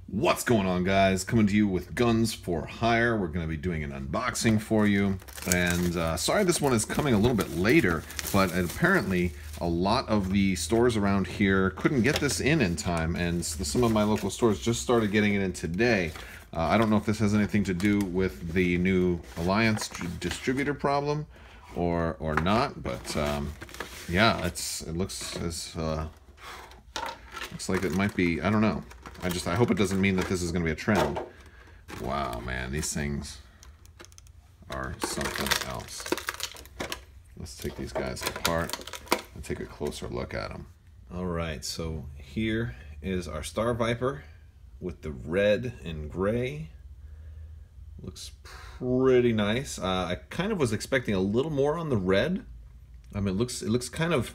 What's going on, guys? Coming to you with Guns for Hire. We're going to be doing an unboxing for you. And sorry this one is coming a little bit later, but apparently a lot of the stores around here couldn't get this in time, and some of my local stores just started getting it in today. I don't know if this has anything to do with the new Alliance distributor problem or not, but yeah, it looks like it might be. I don't know. I hope it doesn't mean that this is going to be a trend. Wow, man, these things are something else. Let's take these guys apart and take a closer look at them. All right, so here is our Star Viper with the red and gray. Looks pretty nice. I kind of was expecting a little more on the red. I mean, it looks kind of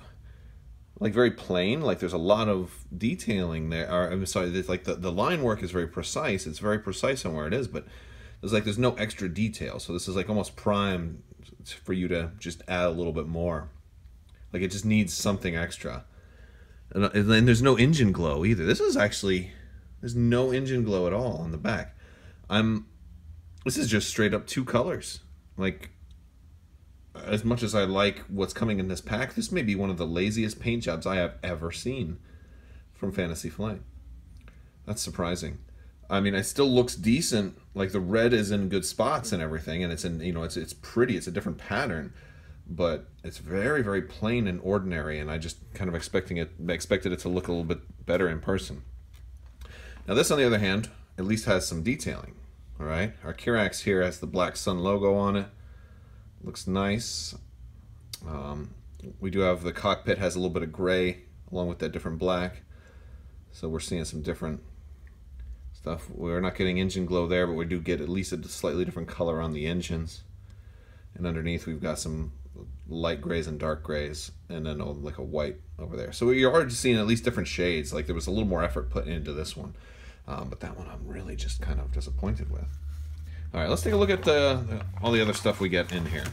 like very plain, like there's a lot of detailing there. I'm sorry, like the line work is very precise. It's very precise on where it is, but there's no extra detail. So this is like almost primed for you to just add a little bit more. Like it just needs something extra. And then there's no engine glow either. There's no engine glow at all on the back. This is just straight up two colors. Like, as much as I like what's coming in this pack, this may be one of the laziest paint jobs I have ever seen from Fantasy Flight. That's surprising. I mean, it still looks decent. Like the red is in good spots and everything, and it's in, it's pretty. It's a different pattern, but it's very, very plain and ordinary. And I just kind of expected it to look a little bit better in person. Now this, on the other hand, at least has some detailing. All right, our Kirax here has the Black Sun logo on it. Looks nice. We do have the cockpit has a little bit of gray along with that different black. So we're seeing some different stuff. We're not getting engine glow there, but we do get at least a slightly different color on the engines. And underneath we've got some light grays and dark grays, and then like a white over there. So you're already seeing at least different shades. Like there was a little more effort put into this one. But that one I'm really just kind of disappointed with. All right, let's take a look at all the other stuff we get in here.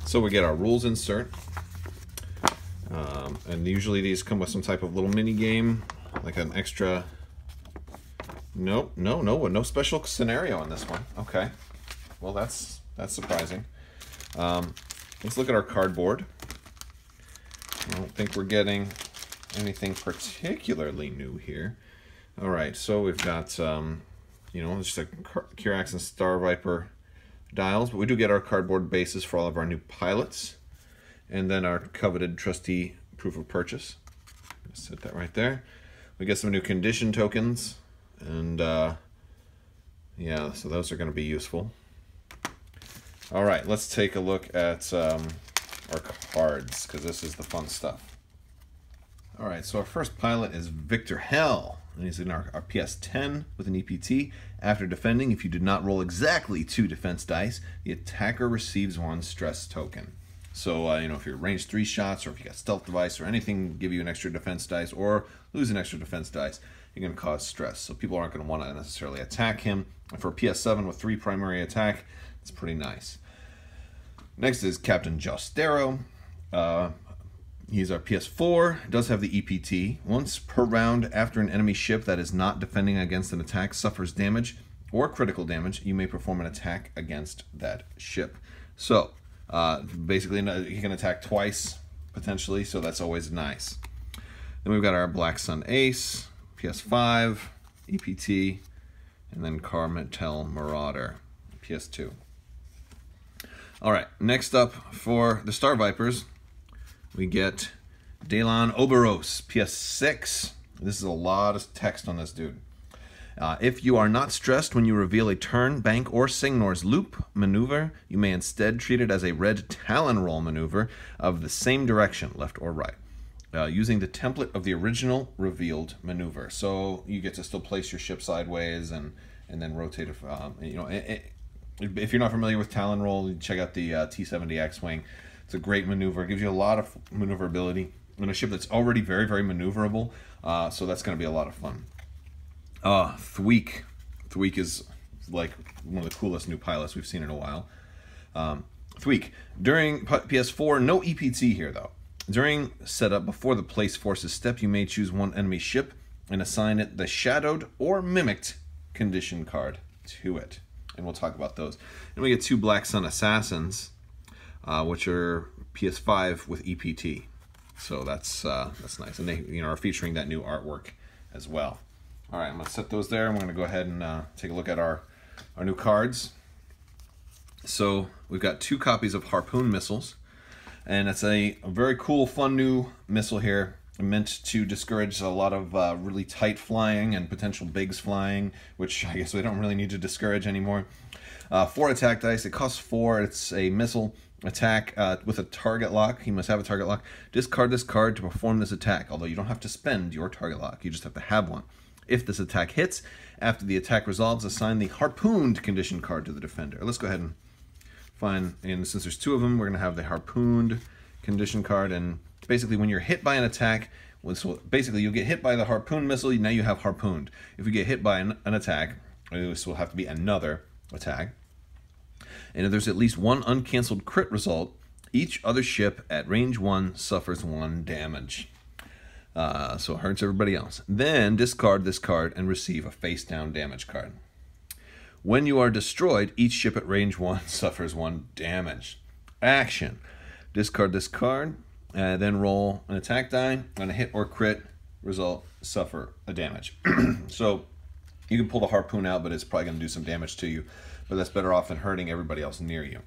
So we get our rules insert, and usually these come with some type of little mini game, like an extra. Nope, no special scenario on this one. Okay, well that's surprising. Let's look at our cardboard. I don't think we're getting anything particularly new here. All right, so we've got just a Kirax and Star Viper dials, but we do get our cardboard bases for all of our new pilots, and then our coveted trustee proof of purchase. Just set that right there. We get some new condition tokens, and yeah, so those are going to be useful. All right, let's take a look at our cards, because this is the fun stuff. All right, so our first pilot is Victor Hell, and he's in our PS10 with an EPT. After defending, if you did not roll exactly 2 defense dice, the attacker receives 1 stress token. So, if you're ranged 3 shots, or if you got stealth device or anything, give you an extra defense dice, or lose an extra defense dice, you're going to cause stress. So people aren't going to want to necessarily attack him. And for a PS7 with 3 primary attack, it's pretty nice. Next is Captain Joss Darrow. He's our PS4, does have the EPT. Once per round after an enemy ship that is not defending against an attack suffers damage or critical damage, you may perform an attack against that ship. So, basically, he can attack twice, potentially, so that's always nice. Then we've got our Black Sun Ace, PS5, EPT, and then Carmetel Marauder, PS2. All right, next up for the Star Vipers, we get Dalon Oberos, PS6. This is a lot of text on this dude. If you are not stressed when you reveal a turn, bank, or Signor's loop maneuver, you may instead treat it as a red Talon roll maneuver of the same direction, left or right, using the template of the original revealed maneuver. So you get to still place your ship sideways and then rotate it. If you're not familiar with Talon roll, check out the T-70 X-Wing. It's a great maneuver. It gives you a lot of maneuverability in a ship that's already very, very maneuverable. So that's going to be a lot of fun. Thweek. Thweek is like one of the coolest new pilots we've seen in a while. Thweek. During PS4, no EPT here though. During setup, before the place forces step, you may choose one enemy ship and assign it the shadowed or mimicked condition card to it. And we'll talk about those. And we get 2 Black Sun Assassins, which are PS5 with EPT. So that's nice. And they are featuring that new artwork as well. All right, I'm going to set those there. I'm going to go ahead and take a look at our new cards. So we've got 2 copies of Harpoon missiles. And it's a very cool, fun new missile here, meant to discourage a lot of really tight flying and potential bigs flying, which I guess we don't really need to discourage anymore. 4 attack dice. It costs 4. It's a missile attack with a target lock. You must have a target lock. Discard this card to perform this attack, although you don't have to spend your target lock. You just have to have one. If this attack hits, after the attack resolves, assign the Harpooned condition card to the defender. Let's go ahead and find, and since there's 2 of them, we're going to have the Harpooned condition card. And basically when you're hit by an attack, so basically you'll get hit by the Harpoon missile, now you have Harpooned. If you get hit by an attack, this will have to be another attack. And if there's at least 1 uncancelled crit result, each other ship at range 1 suffers 1 damage. So it hurts everybody else. Then discard this card and receive a face-down damage card. When you are destroyed, each ship at range 1 suffers 1 damage. Action. Discard this card, then roll an attack die. On a hit or crit result, suffer a damage. So you can pull the Harpoon out, but it's probably going to do some damage to you. But that's better off than hurting everybody else near you.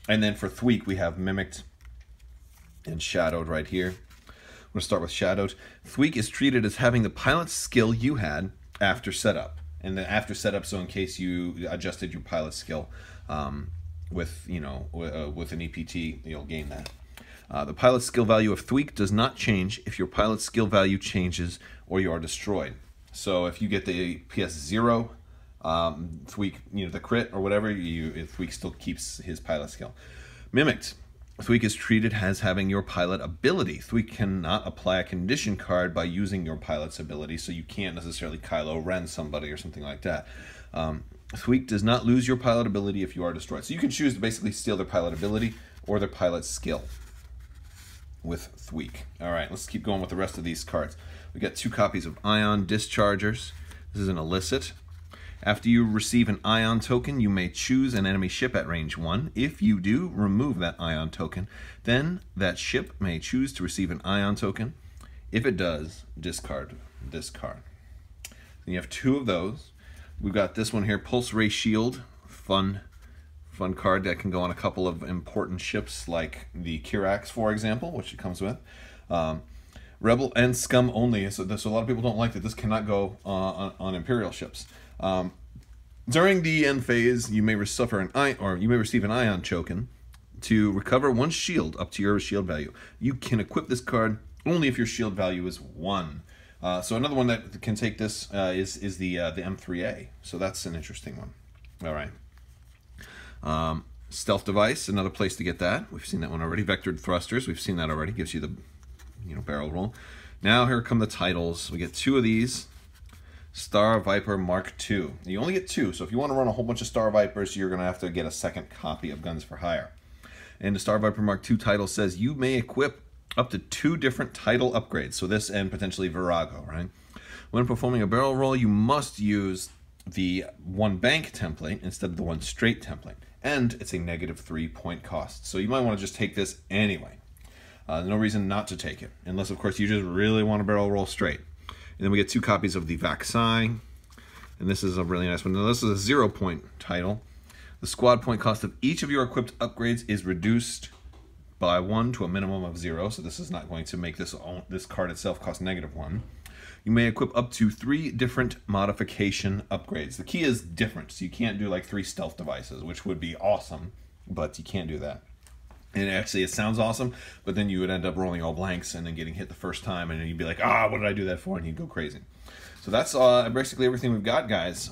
And then for Thweek, we have Mimicked and Shadowed right here. I'm going to start with Shadowed. Thweek is treated as having the pilot skill you had after setup. And then after setup, so in case you adjusted your pilot skill with an EPT, you'll gain that. The pilot skill value of Thweek does not change if your pilot skill value changes or you are destroyed. So if you get the PS0 Thweek, the crit or whatever, Thweek still keeps his pilot skill. Mimicked. Thweek is treated as having your pilot ability. Thweek cannot apply a condition card by using your pilot's ability, so you can't necessarily Kylo Ren somebody or something like that. Thweek does not lose your pilot ability if you are destroyed. So you can choose to basically steal their pilot ability or their pilot skill with Thweek. All right, let's keep going with the rest of these cards. We got 2 copies of Ion Dischargers. This is an illicit. After you receive an Ion token, you may choose an enemy ship at range 1. If you do, remove that Ion token. Then that ship may choose to receive an Ion token. If it does, discard this card. Then you have 2 of those. We've got this one here, Pulse Ray Shield. Fun card that can go on a couple of important ships like the Kirax, for example, which it comes with. Rebel and Scum only, so a lot of people don't like that this cannot go on Imperial ships. During the end phase, you may receive an Ion token to recover 1 shield up to your shield value. You can equip this card only if your shield value is 1. So another one that can take this is the M3A. So that's an interesting one. All right. Stealth Device, another place to get that. We've seen that one already. Vectored Thrusters, we've seen that already. Gives you the barrel roll. Now here come the titles. We get 2 of these. Star Viper Mark II. You only get 2, so if you want to run a whole bunch of Star Vipers, you're going to have to get a second copy of Guns for Hire. And the Star Viper Mark II title says you may equip up to 2 different title upgrades. So this and potentially Virago, right? When performing a barrel roll, you must use the 1 bank template instead of the 1 straight template. And it's a -3 point cost. So you might want to just take this anyway. No reason not to take it, unless of course you just really want to barrel roll straight. And then we get 2 copies of the Vaxi, and this is a really nice one. Now this is a 0 point title. The squad point cost of each of your equipped upgrades is reduced by 1 to a minimum of 0, so this is not going to make this card itself cost -1. You may equip up to 3 different modification upgrades. The key is different, so you can't do like 3 stealth devices, which would be awesome, but you can't do that. And actually, it sounds awesome, but then you would end up rolling all blanks and then getting hit the first time, and then you'd be like, what did I do that for? And you'd go crazy. So that's basically everything we've got, guys.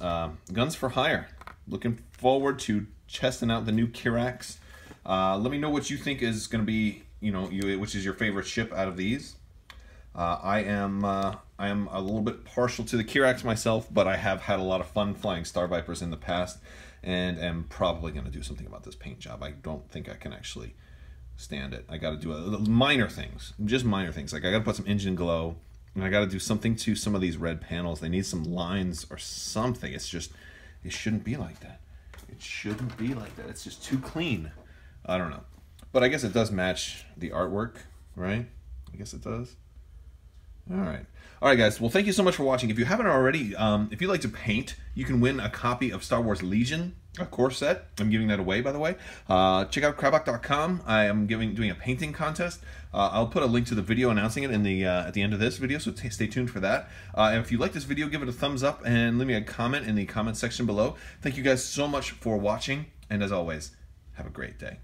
Guns for Hire. Looking forward to testing out the new Kirax. Let me know what you think is going to be, which is your favorite ship out of these. I am a little bit partial to the Kirax myself, but I have had a lot of fun flying Star Vipers in the past, and am probably going to do something about this paint job. I don't think I can actually stand it. I got to do minor things, just minor things. Like I got to put some engine glow And I got to do something to some of these red panels. They need some lines or something. It's just, it shouldn't be like that. It shouldn't be like that. It's just too clean. I don't know. But I guess it does match the artwork, right? I guess it does. All right. All right, guys. Well, thank you so much for watching. If you haven't already, if you like to paint, you can win a copy of Star Wars Legion, a core set. I'm giving that away, by the way. Check out Crabbok.com. I am doing a painting contest. I'll put a link to the video announcing it in the at the end of this video, so stay tuned for that. And if you like this video, give it a thumbs up and leave me a comment in the comment section below. Thank you guys so much for watching, and as always, have a great day.